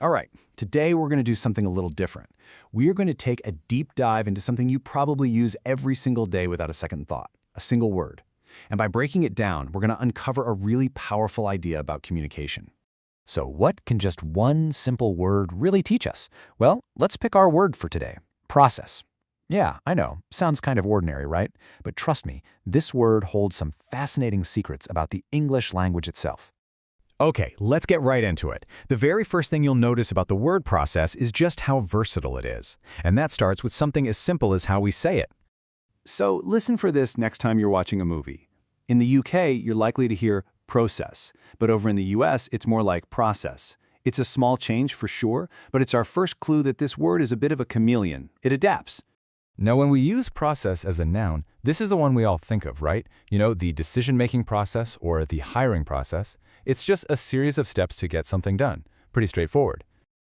All right, today we're going to do something a little different. We are going to take a deep dive into something you probably use every single day without a second thought, a single word. And by breaking it down, we're going to uncover a really powerful idea about communication. So what can just one simple word really teach us? Well, let's pick our word for today, process. Yeah, I know, sounds kind of ordinary, right? But trust me, this word holds some fascinating secrets about the English language itself. Okay, let's get right into it. The very first thing you'll notice about the word process is just how versatile it is. And that starts with something as simple as how we say it. So listen for this next time you're watching a movie. In the UK, you're likely to hear process, but over in the US, it's more like process. It's a small change for sure, but it's our first clue that this word is a bit of a chameleon. It adapts. Now, when we use process as a noun, this is the one we all think of, right? You know, the decision-making process or the hiring process. It's just a series of steps to get something done. Pretty straightforward.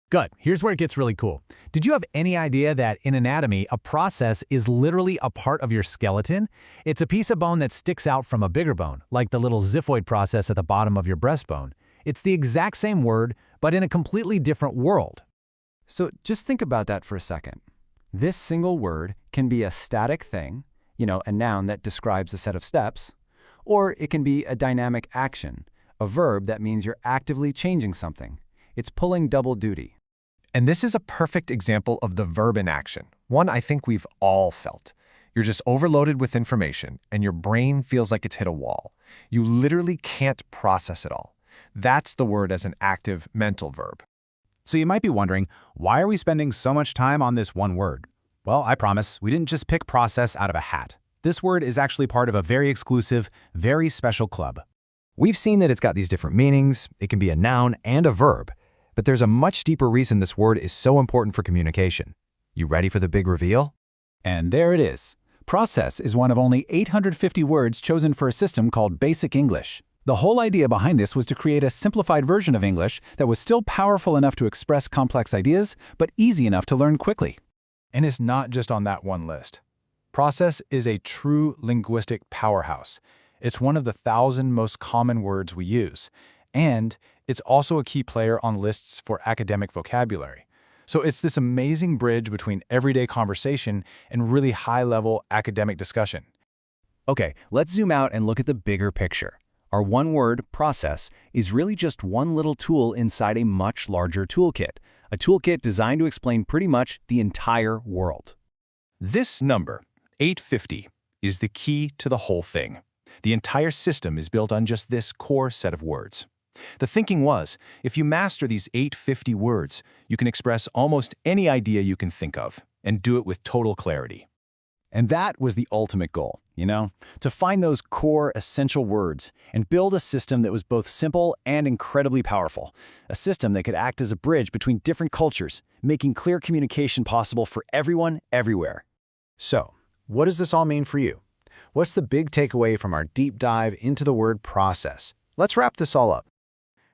Good. Here's where it gets really cool. Did you have any idea that in anatomy, a process is literally a part of your skeleton? It's a piece of bone that sticks out from a bigger bone, like the little xiphoid process at the bottom of your breastbone. It's the exact same word, but in a completely different world. So just think about that for a second. This single word can be a static thing, a noun that describes a set of steps, or it can be a dynamic action, a verb that means you're actively changing something. It's pulling double duty. And this is a perfect example of the verb in action, one I think we've all felt. You're just overloaded with information, and your brain feels like it's hit a wall. You literally can't process it all. That's the word as an active mental verb. So you might be wondering, why are we spending so much time on this one word? Well, I promise, we didn't just pick process out of a hat. This word is actually part of a very exclusive, very special club. We've seen that it's got these different meanings. It can be a noun and a verb. But there's a much deeper reason this word is so important for communication. You ready for the big reveal? And there it is. Process is one of only 850 words chosen for a system called Basic English. The whole idea behind this was to create a simplified version of English that was still powerful enough to express complex ideas, but easy enough to learn quickly. And it's not just on that one list. Process is a true linguistic powerhouse. It's one of the 1,000 most common words we use. And it's also a key player on lists for academic vocabulary. So it's this amazing bridge between everyday conversation and really high-level academic discussion. Okay, let's zoom out and look at the bigger picture. Our one word, process, is really just one little tool inside a much larger toolkit, a toolkit designed to explain pretty much the entire world. This number, 850, is the key to the whole thing. The entire system is built on just this core set of words. The thinking was, if you master these 850 words, you can express almost any idea you can think of, and do it with total clarity. And that was the ultimate goal, to find those core essential words and build a system that was both simple and incredibly powerful, a system that could act as a bridge between different cultures, making clear communication possible for everyone, everywhere. So, what does this all mean for you? What's the big takeaway from our deep dive into the word process? Let's wrap this all up.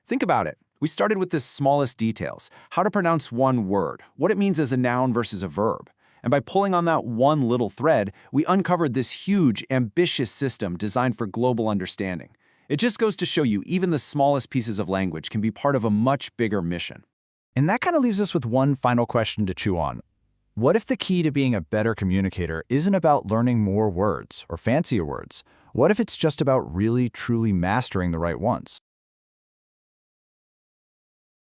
Think about it. We started with the smallest details, how to pronounce one word, what it means as a noun versus a verb. And by pulling on that one little thread, we uncovered this huge, ambitious system designed for global understanding. It just goes to show you even the smallest pieces of language can be part of a much bigger mission. And that kind of leaves us with one final question to chew on. What if the key to being a better communicator isn't about learning more words or fancier words? What if it's just about really, truly mastering the right ones?